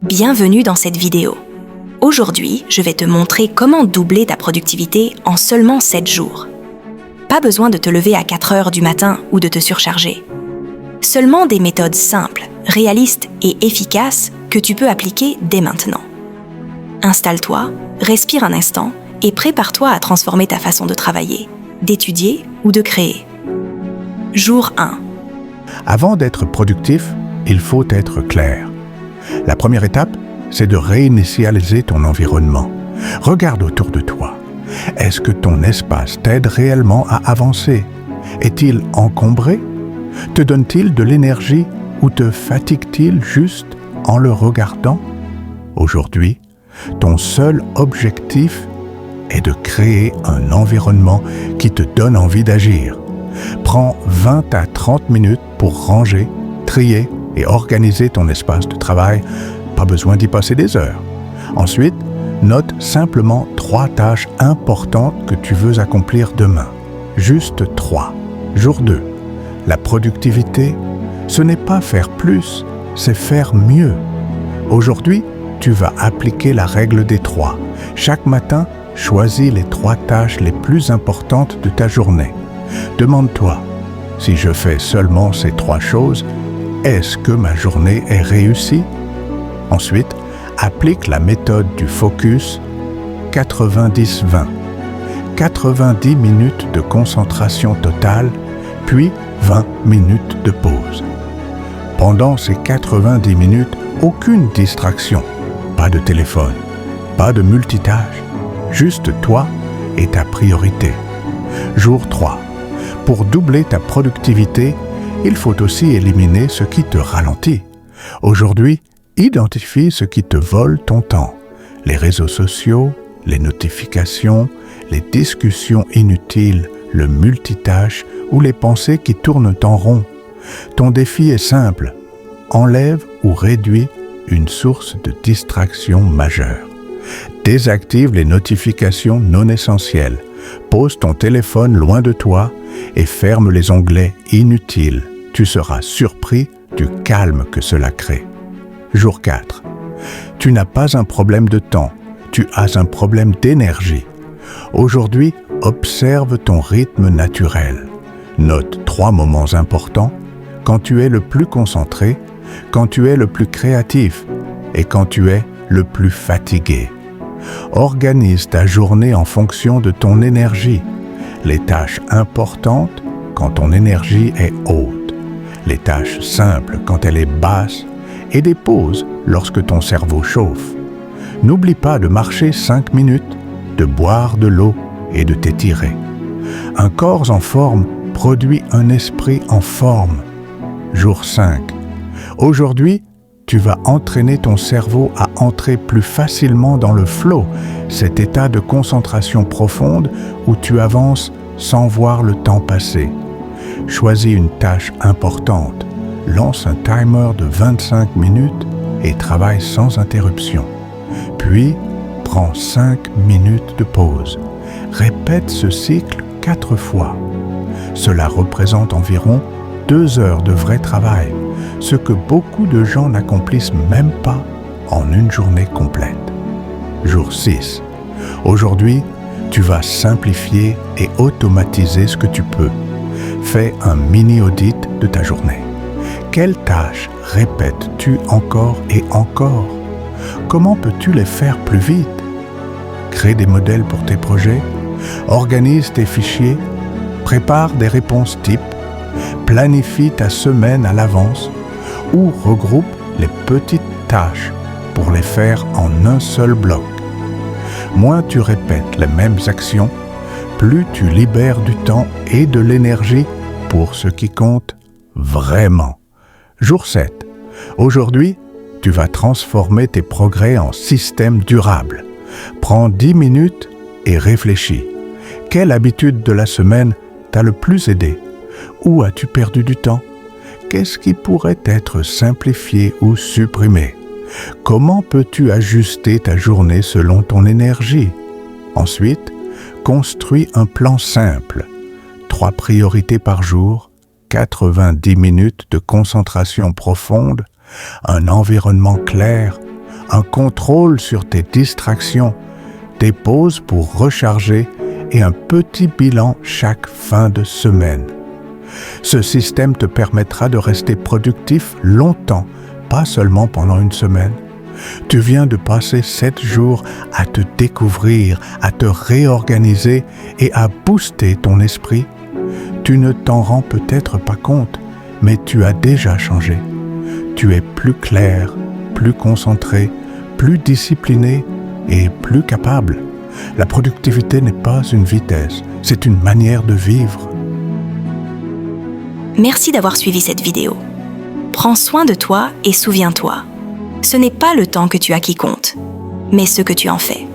Bienvenue dans cette vidéo. Aujourd'hui, je vais te montrer comment doubler ta productivité en seulement 7 jours. Pas besoin de te lever à 4 heures du matin ou de te surcharger. Seulement des méthodes simples, réalistes et efficaces que tu peux appliquer dès maintenant. Installe-toi, respire un instant et prépare-toi à transformer ta façon de travailler, d'étudier ou de créer. Jour 1. Avant d'être productif, il faut être clair. La première étape, c'est de réinitialiser ton environnement. Regarde autour de toi. Est-ce que ton espace t'aide réellement à avancer? Est-il encombré? Te donne-t-il de l'énergie ou te fatigue-t-il juste en le regardant? Aujourd'hui, ton seul objectif est de créer un environnement qui te donne envie d'agir. Prends 20 à 30 minutes pour ranger, trier et organiser ton espace de travail. Pas besoin d'y passer des heures. Ensuite, note simplement 3 tâches importantes que tu veux accomplir demain. Juste 3. Jour 2. La productivité, ce n'est pas faire plus, c'est faire mieux. Aujourd'hui, tu vas appliquer la règle des 3. Chaque matin, choisis les 3 tâches les plus importantes de ta journée. Demande-toi, si je fais seulement ces 3 choses, est-ce que ma journée est réussie? Ensuite, applique la méthode du focus 90-20. 90 minutes de concentration totale, puis 20 minutes de pause. Pendant ces 90 minutes, aucune distraction, pas de téléphone, pas de multitâche, juste toi et ta priorité. Jour 3. Pour doubler ta productivité, il faut aussi éliminer ce qui te ralentit. Aujourd'hui, identifie ce qui te vole ton temps. Les réseaux sociaux, les notifications, les discussions inutiles, le multitâche ou les pensées qui tournent en rond. Ton défi est simple. Enlève ou réduis une source de distraction majeure. Désactive les notifications non essentielles. Pose ton téléphone loin de toi et ferme les onglets inutiles. Tu seras surpris du calme que cela crée. Jour 4. Tu n'as pas un problème de temps, tu as un problème d'énergie. Aujourd'hui, observe ton rythme naturel. Note 3 moments importants, quand tu es le plus concentré, quand tu es le plus créatif et quand tu es le plus fatigué. Organise ta journée en fonction de ton énergie. Les tâches importantes quand ton énergie est haute. Les tâches simples quand elle est basse et des pauses lorsque ton cerveau chauffe. N'oublie pas de marcher 5 minutes, de boire de l'eau et de t'étirer. Un corps en forme produit un esprit en forme. Jour 5. Aujourd'hui, tu vas entraîner ton cerveau à entrer plus facilement dans le flow, cet état de concentration profonde où tu avances sans voir le temps passer. Choisis une tâche importante, lance un timer de 25 minutes et travaille sans interruption. Puis, prends 5 minutes de pause. Répète ce cycle 4 fois. Cela représente environ 2 heures de vrai travail, ce que beaucoup de gens n'accomplissent même pas en une journée complète. Jour 6. Aujourd'hui, tu vas simplifier et automatiser ce que tu peux. Fais un mini-audit de ta journée. Quelles tâches répètes-tu encore et encore? Comment peux-tu les faire plus vite? Crée des modèles pour tes projets, organise tes fichiers, prépare des réponses types, planifie ta semaine à l'avance ou regroupe les petites tâches pour les faire en un seul bloc. Moins tu répètes les mêmes actions, plus tu libères du temps et de l'énergie pour ce qui compte vraiment. Jour 7. Aujourd'hui, tu vas transformer tes progrès en système durable. Prends 10 minutes et réfléchis. Quelle habitude de la semaine t'a le plus aidé? Où as-tu perdu du temps? Qu'est-ce qui pourrait être simplifié ou supprimé? Comment peux-tu ajuster ta journée selon ton énergie? Ensuite, construis un plan simple. 3 priorités par jour, 90 minutes de concentration profonde, un environnement clair, un contrôle sur tes distractions, des pauses pour recharger et un petit bilan chaque fin de semaine. Ce système te permettra de rester productif longtemps, pas seulement pendant une semaine. Tu viens de passer 7 jours à te découvrir, à te réorganiser et à booster ton esprit. Tu ne t'en rends peut-être pas compte, mais tu as déjà changé. Tu es plus clair, plus concentré, plus discipliné et plus capable. La productivité n'est pas une vitesse, c'est une manière de vivre. Merci d'avoir suivi cette vidéo. Prends soin de toi et souviens-toi, ce n'est pas le temps que tu as qui compte, mais ce que tu en fais.